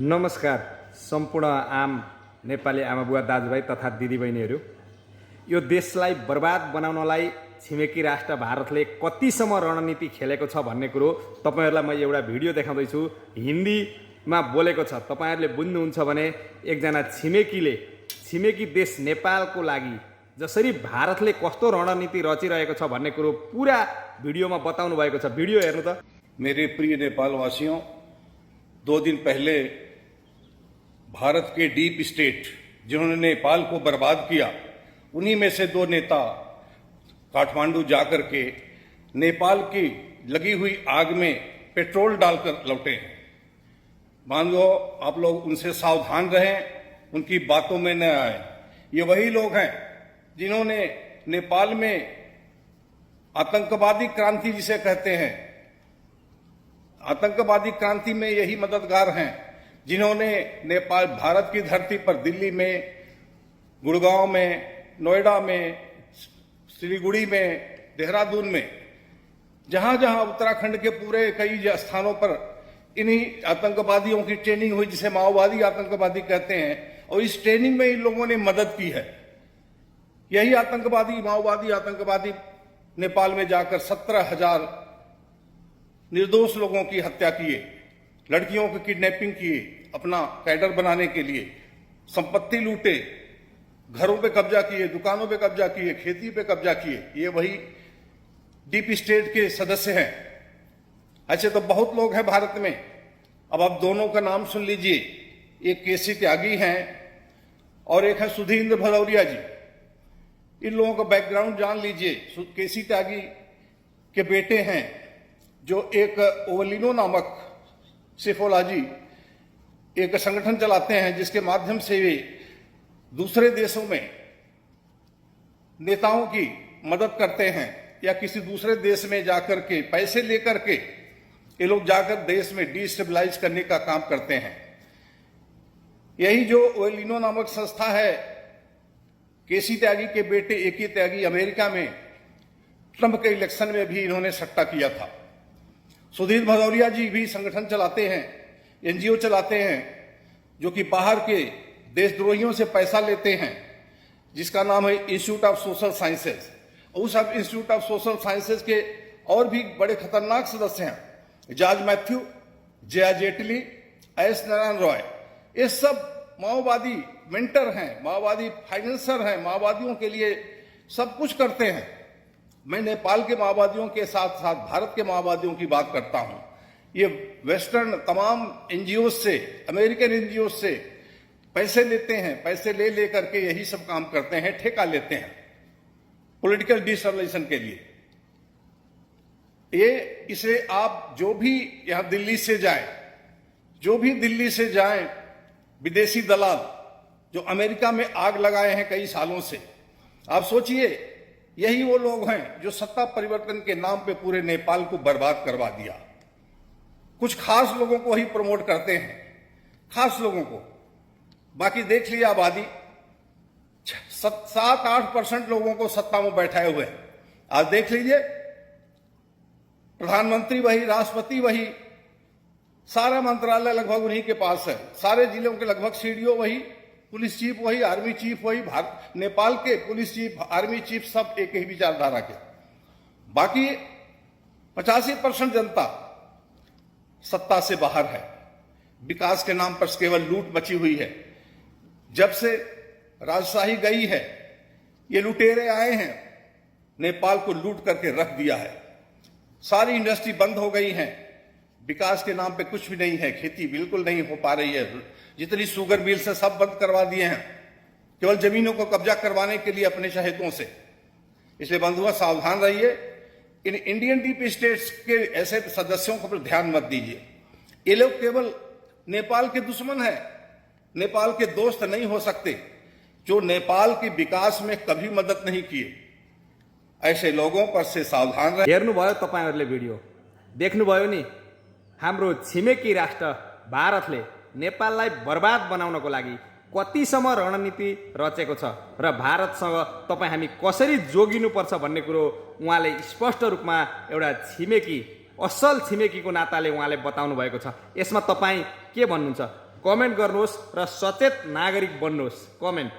नमस्कार सम्पूर्ण आम नेपाली आमाबुवा दाजुभाइ तथा दिदीबहिनीहरू। यो देशलाई बर्बाद बनाउनलाई छिमेकी राष्ट्र भारतले कतिसम्म रणनीति खेलेको छ भन्ने कुरो तपाईहरुलाई म एउटा भिडियो देखाउँदैछु। हिन्दीमा बोलेको छ, तपाईहरुले बुझ्नुहुन्छ भने एकजना छिमेकी देश नेपालको लागि जसरी भारतले कस्तो रणनीति रचिरहेको छ भन्ने कुरो पूरा भिडियोमा बताउनु भएको छ। भिडियो हेर्नु त। मेरे प्रिय नेपालवासियों, 2 दिन पहले भारत के डीप स्टेट जिन्होंने नेपाल को बर्बाद किया, उन्हीं में से 2 नेता काठमांडू जाकर के नेपाल की लगी हुई आग में पेट्रोल डालकर लौटे हैं। मान लो आप लोग उनसे सावधान रहें, उनकी बातों में न आए। ये वही लोग हैं जिन्होंने नेपाल में आतंकवादी क्रांति जिसे कहते हैं, आतंकवादी क्रांति में यही मददगार हैं जिन्होंने नेपाल भारत की धरती पर दिल्ली में, गुड़गांव में, नोएडा में, सिलीगुड़ी में, देहरादून में, जहां जहां उत्तराखंड के पूरे कई स्थानों पर इन्हीं आतंकवादियों की ट्रेनिंग हुई जिसे माओवादी आतंकवादी कहते हैं, और इस ट्रेनिंग में इन लोगों ने मदद की है। यही माओवादी आतंकवादी नेपाल में जाकर 17,000 निर्दोष लोगों की हत्या किए, लड़कियों की किडनैपिंग किए, अपना कैडर बनाने के लिए संपत्ति लूटे, घरों पे कब्जा किए, दुकानों पे कब्जा किए, खेती पे कब्जा किए। ये वही डीप स्टेट के सदस्य हैं। ऐसे तो बहुत लोग हैं भारत में। अब आप दोनों का नाम सुन लीजिए। एक केसी त्यागी हैं और एक है सुधींद्र भदौरिया जी। इन लोगों का बैकग्राउंड जान लीजिए। केसी त्यागी के बेटे हैं जो एक ओवलिनो नामक सिफोलाजी एक संगठन चलाते हैं जिसके माध्यम से वे दूसरे देशों में नेताओं की मदद करते हैं, या किसी दूसरे देश में जाकर के पैसे लेकर के ये लोग जाकर देश में डिस्टेबलाइज करने का काम करते हैं। यही जो ओवलिनो नामक संस्था है, केसी त्यागी के बेटे एके त्यागी अमेरिका में ट्रंप के इलेक्शन में भी इन्होंने सट्टा किया था। सुधीर भदौरिया जी भी संगठन चलाते हैं, एनजीओ चलाते हैं, जो कि बाहर के देशद्रोहियों से पैसा लेते हैं, जिसका नाम है इंस्टीट्यूट ऑफ सोशल साइंसेज। उस इंस्टीट्यूट ऑफ सोशल साइंसेज के और भी बड़े खतरनाक सदस्य हैं, George Matthew, Jaya Jaitley, S Narayan Roy. ये सब माओवादी मेंटर हैं, माओवादी फाइनेंसर हैं, माओवादियों के लिए सब कुछ करते हैं। मैं नेपाल के माओवादियों के साथ साथ भारत के माओवादियों की बात करता हूं। ये वेस्टर्न तमाम एनजीओ से, अमेरिकन एनजीओ से पैसे लेते हैं, पैसे ले करके यही सब काम करते हैं, ठेका लेते हैं पॉलिटिकल डिस्टेबलाइजेशन के लिए। इसे आप जो भी यहां दिल्ली से जाएं, विदेशी दलाल जो अमेरिका में आग लगाए हैं कई सालों से, आप सोचिए यही वो लोग हैं जो सत्ता परिवर्तन के नाम पे पूरे नेपाल को बर्बाद करवा दिया। कुछ खास लोगों को ही प्रमोट करते हैं, खास लोगों को। बाकी देख लिया आबादी 7-8% लोगों को सत्ता में बैठाए हुए हैं। आज देख लीजिए, प्रधानमंत्री वही, राष्ट्रपति वही, सारा मंत्रालय लगभग उन्हीं के पास है, सारे जिलों के लगभग सीडीओ वही, पुलिस चीफ वही, आर्मी चीफ वही, नेपाल के पुलिस चीफ, आर्मी चीफ सब एक ही विचारधारा के। बाकी 85% जनता सत्ता से बाहर है। विकास के नाम पर केवल लूट मची हुई है। जब से राजशाही गई है, ये लुटेरे आए हैं, नेपाल को लूट करके रख दिया है। सारी इंडस्ट्री बंद हो गई है, विकास के नाम पे कुछ भी नहीं है, खेती बिल्कुल नहीं हो पा रही है। जितनी शुगर मिल से सब बंद करवा दिए हैं, केवल जमीनों को कब्जा करवाने के लिए अपने चहेतों से। इसलिए बंधुआ सावधान रहिए। इन इंडियन डीप स्टेट्स के ऐसे सदस्यों पर ध्यान मत दीजिए। ये लोग केवल नेपाल के दुश्मन हैं, नेपाल के दोस्त नहीं हो सकते। जो नेपाल के विकास में कभी मदद नहीं किए, ऐसे लोगों पर से सावधान रहे। हेर्नुभयो तपाईहरुले भिडियो देख्नुभयो नि। हाम्रो छिमेकी राष्ट्र भारतले नेपाललाई बर्बाद बनाउनको लागि कतिसम्म रणनीति रचेको छ र भारतसँग तपाईँ हामी कसरी जोगिनुपर्छ भन्ने कुरो उहाँले स्पष्ट रूपमा एउटा छिमेकी, असल छिमेकीको नाताले उहाँले बताउनु भएको छ। यसमा तपाईँ के भन्नुहुन्छ? कमेन्ट गर्नुहोस् र सचेत नागरिक बन्नुहोस्। कमेन्ट।